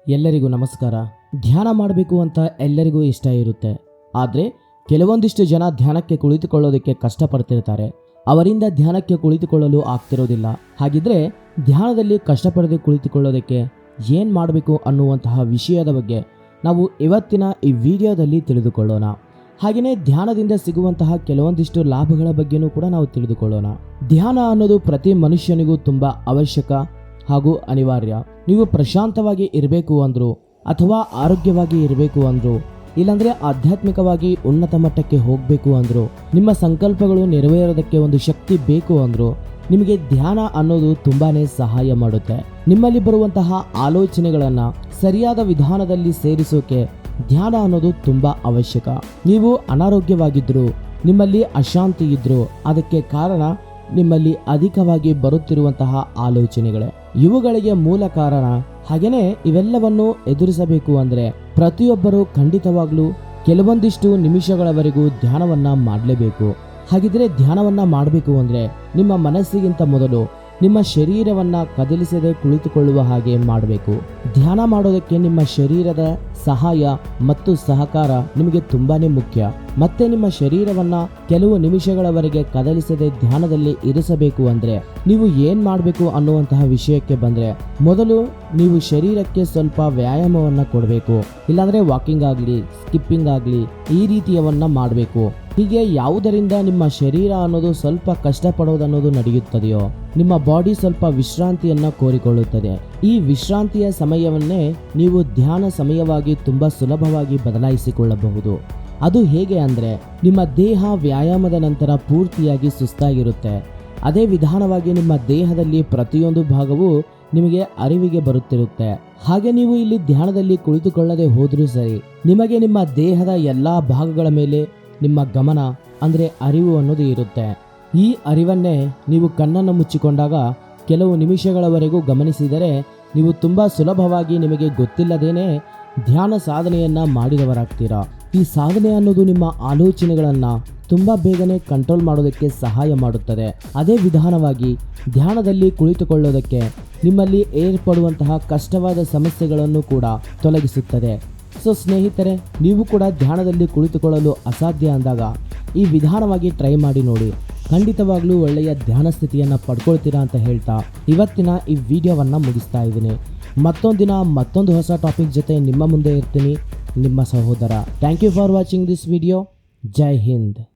ಎಲ್ಲರಿಗೂ ನಮಸ್ಕಾರ. ಧ್ಯಾನ ಮಾಡಬೇಕು ಅಂತ ಎಲ್ಲರಿಗೂ ಇಷ್ಟ ಇರುತ್ತೆ. ಆದರೆ ಕೆಲವೊಂದಿಷ್ಟು ಜನ ಧ್ಯಾನಕ್ಕೆ ಕುಳಿತುಕೊಳ್ಳೋದಕ್ಕೆ ಕಷ್ಟಪಡ್ತಿರ್ತಾರೆ. ಅವರಿಂದ ಧ್ಯಾನಕ್ಕೆ ಕುಳಿತುಕೊಳ್ಳಲು ಆಗ್ತಿರೋದಿಲ್ಲ. ಹಾಗಿದ್ರೆ ಧ್ಯಾನದಲ್ಲಿ ಕಷ್ಟಪಡದೆ ಕುಳಿತುಕೊಳ್ಳೋದಕ್ಕೆ ಏನು ಮಾಡಬೇಕು ಅನ್ನುವಂತಹ ವಿಷಯದ ಬಗ್ಗೆ ನಾವು ಇವತ್ತಿನ ಈ ವಿಡಿಯೋದಲ್ಲಿ ತಿಳಿದುಕೊಳ್ಳೋಣ. ಹಾಗೆಯೇ ಧ್ಯಾನದಿಂದ ಸಿಗುವಂತಹ ಕೆಲವೊಂದಿಷ್ಟು ಲಾಭಗಳ ಬಗ್ಗೆನೂ ಕೂಡ ನಾವು ತಿಳಿದುಕೊಳ್ಳೋಣ. ಧ್ಯಾನ ಅನ್ನೋದು ಪ್ರತಿ ಮನುಷ್ಯನಿಗೂ ತುಂಬ ಅವಶ್ಯಕ ಹಾಗೂ ಅನಿವಾರ್ಯ. ನೀವು ಪ್ರಶಾಂತವಾಗಿ ಇರಬೇಕು ಅಂದ್ರು ಅಥವಾ ಆರೋಗ್ಯವಾಗಿ ಇರಬೇಕು ಅಂದ್ರು, ಇಲ್ಲಾಂದ್ರೆ ಆಧ್ಯಾತ್ಮಿಕವಾಗಿ ಉನ್ನತ ಮಟ್ಟಕ್ಕೆ ಹೋಗಬೇಕು ಅಂದ್ರು, ನಿಮ್ಮ ಸಂಕಲ್ಪಗಳು ನೆರವೇರೋದಕ್ಕೆ ಒಂದು ಶಕ್ತಿ ಬೇಕು ಅಂದ್ರು, ನಿಮಗೆ ಧ್ಯಾನ ಅನ್ನೋದು ತುಂಬಾನೇ ಸಹಾಯ ಮಾಡುತ್ತೆ. ನಿಮ್ಮಲ್ಲಿ ಬರುವಂತಹ ಆಲೋಚನೆಗಳನ್ನ ಸರಿಯಾದ ವಿಧಾನದಲ್ಲಿ ಸೇರಿಸೋಕೆ ಧ್ಯಾನ ಅನ್ನೋದು ತುಂಬಾ ಅವಶ್ಯಕ. ನೀವು ಅನಾರೋಗ್ಯವಾಗಿದ್ರು, ನಿಮ್ಮಲ್ಲಿ ಅಶಾಂತಿ ಇದ್ರು, ಅದಕ್ಕೆ ಕಾರಣ ನಿಮ್ಮಲ್ಲಿ ಅಧಿಕವಾಗಿ ಬರುತ್ತಿರುವಂತಹ ಆಲೋಚನೆಗಳೇ. ಇವುಗಳಿಗೆ ಮೂಲ ಕಾರಣ. ಹಾಗೇನೆ ಇವೆಲ್ಲವನ್ನು ಎದುರಿಸಬೇಕು ಅಂದ್ರೆ ಪ್ರತಿಯೊಬ್ಬರು ಖಂಡಿತವಾಗ್ಲೂ ಕೆಲವೊಂದಿಷ್ಟು ನಿಮಿಷಗಳವರೆಗೂ ಧ್ಯಾನವನ್ನ ಮಾಡಲೇಬೇಕು. ಹಾಗಿದ್ರೆ ಧ್ಯಾನವನ್ನ ಮಾಡಬೇಕು ಅಂದ್ರೆ ನಿಮ್ಮ ಮನಸ್ಸಿಗಿಂತ ಮೊದಲು ನಿಮ್ಮ ಶರೀರವನ್ನ ಕದಲಿಸದೆ ಕುಳಿತುಕೊಳ್ಳುವ ಹಾಗೆ ಮಾಡಬೇಕು. ಧ್ಯಾನ ಮಾಡೋದಕ್ಕೆ ನಿಮ್ಮ ಶರೀರದ ಸಹಾಯ ಮತ್ತು ಸಹಕಾರ ನಿಮಗೆ ತುಂಬಾನೇ ಮುಖ್ಯ. ಮತ್ತೆ ನಿಮ್ಮ ಶರೀರವನ್ನ ಕೆಲವು ನಿಮಿಷಗಳವರೆಗೆ ಕದಲಿಸದೆ ಧ್ಯಾನದಲ್ಲಿ ಇರಿಸಬೇಕು ಅಂದ್ರೆ ನೀವು ಏನ್ ಮಾಡಬೇಕು ಅನ್ನುವಂತಹ ವಿಷಯಕ್ಕೆ ಬಂದ್ರೆ, ಮೊದಲು ನೀವು ಶರೀರಕ್ಕೆ ಸ್ವಲ್ಪ ವ್ಯಾಯಾಮವನ್ನ ಕೊಡಬೇಕು. ಇಲ್ಲಾಂದ್ರೆ ವಾಕಿಂಗ್ ಆಗ್ಲಿ, ಸ್ಕಿಪ್ಪಿಂಗ್ ಆಗ್ಲಿ, ಈ ರೀತಿಯವನ್ನ ಮಾಡಬೇಕು. ಹೀಗೆ ಯಾವುದರಿಂದ ನಿಮ್ಮ ಶರೀರ ಅನ್ನೋದು ಸ್ವಲ್ಪ ಕಷ್ಟಪಡೋದನ್ನೋದು ನಡೆಯುತ್ತದೆಯೋ ನಿಮ್ಮ ಬಾಡಿ ಸ್ವಲ್ಪ ವಿಶ್ರಾಂತಿಯನ್ನ ಕೋರಿಕೊಳ್ಳುತ್ತದೆ. ಈ ವಿಶ್ರಾಂತಿಯ ಸಮಯವನ್ನೇ ನೀವು ಧ್ಯಾನ ಸಮಯವಾಗಿ ತುಂಬಾ ಸುಲಭವಾಗಿ ಬದಲಾಯಿಸಿಕೊಳ್ಳಬಹುದು. ಅದು ಹೇಗೆ ಅಂದ್ರೆ, ನಿಮ್ಮ ದೇಹ ವ್ಯಾಯಾಮದ ನಂತರ ಪೂರ್ತಿಯಾಗಿ ಸುಸ್ತಾಗಿರುತ್ತೆ. ಅದೇ ವಿಧಾನವಾಗಿ ನಿಮ್ಮ ದೇಹದಲ್ಲಿ ಪ್ರತಿಯೊಂದು ಭಾಗವೂ ನಿಮಗೆ ಅರಿವಿಗೆ ಬರುತ್ತಿರುತ್ತೆ. ಹಾಗೆ ನೀವು ಇಲ್ಲಿ ಧ್ಯಾನದಲ್ಲಿ ಕುಳಿತುಕೊಳ್ಳದೆ ಹೋದ್ರೂ ಸರಿ, ನಿಮಗೆ ನಿಮ್ಮ ದೇಹದ ಎಲ್ಲಾ ಭಾಗಗಳ ಮೇಲೆ ನಿಮ್ಮ ಗಮನ ಅಂದ್ರೆ ಅರಿವು ಅನ್ನೋದು ಇರುತ್ತೆ. ಈ ಅರಿವನ್ನೇ ನೀವು ಕಣ್ಣನ್ನು ಮುಚ್ಚಿಕೊಂಡಾಗ ಕೆಲವು ನಿಮಿಷಗಳವರೆಗೂ ಗಮನಿಸಿದರೆ ನೀವು ತುಂಬಾ ಸುಲಭವಾಗಿ ನಿಮಗೆ ಗೊತ್ತಿಲ್ಲದೇನೆ ಧ್ಯಾನ ಸಾಧನೆಯನ್ನ ಮಾಡಿದವರಾಗ್ತೀರಾ. ಈ ಸಾಧನೆ ಅನ್ನೋದು ನಿಮ್ಮ ಆಲೋಚನೆಗಳನ್ನ ತುಂಬಾ ಬೇಗನೆ ಕಂಟ್ರೋಲ್ ಮಾಡೋದಕ್ಕೆ ಸಹಾಯ ಮಾಡುತ್ತದೆ. ಅದೇ ವಿಧಾನವಾಗಿ ಧ್ಯಾನದಲ್ಲಿ ಕುಳಿತುಕೊಳ್ಳೋದಕ್ಕೆ ನಿಮ್ಮಲ್ಲಿ ಏರ್ಪಡುವಂತಹ ಕಷ್ಟವಾದ ಸಮಸ್ಯೆಗಳನ್ನು ಕೂಡ ತೊಲಗಿಸುತ್ತದೆ. ಸೊ ಸ್ನೇಹಿತರೆ, ನೀವು ಕೂಡ ಧ್ಯಾನದಲ್ಲಿ ಕುಳಿತುಕೊಳ್ಳಲು ಅಸಾಧ್ಯ ಅಂದಾಗ ಈ ವಿಧಾನವಾಗಿ ಟ್ರೈ ಮಾಡಿ ನೋಡಿ. ಖಂಡಿತವಾಗ್ಲೂ ಒಳ್ಳೆಯ ಧ್ಯಾನ ಸ್ಥಿತಿಯನ್ನು ಪಡ್ಕೊಳ್ತೀರಾ ಅಂತ ಹೇಳ್ತಾ ಇವತ್ತಿನ ಈ ವಿಡಿಯೋವನ್ನು ಮುಗಿಸ್ತಾ ಇದ್ದೀನಿ. ಮತ್ತೊಂದು ದಿನ ಮತ್ತೊಂದು ಹೊಸ ಟಾಪಿಕ್ ಜೊತೆ ನಿಮ್ಮ ಮುಂದೆ ಇರ್ತೀನಿ. ನಿಮ್ಮ ಸಹೋದರ. Thank you for watching this video. ಜೈ ಹಿಂದ್.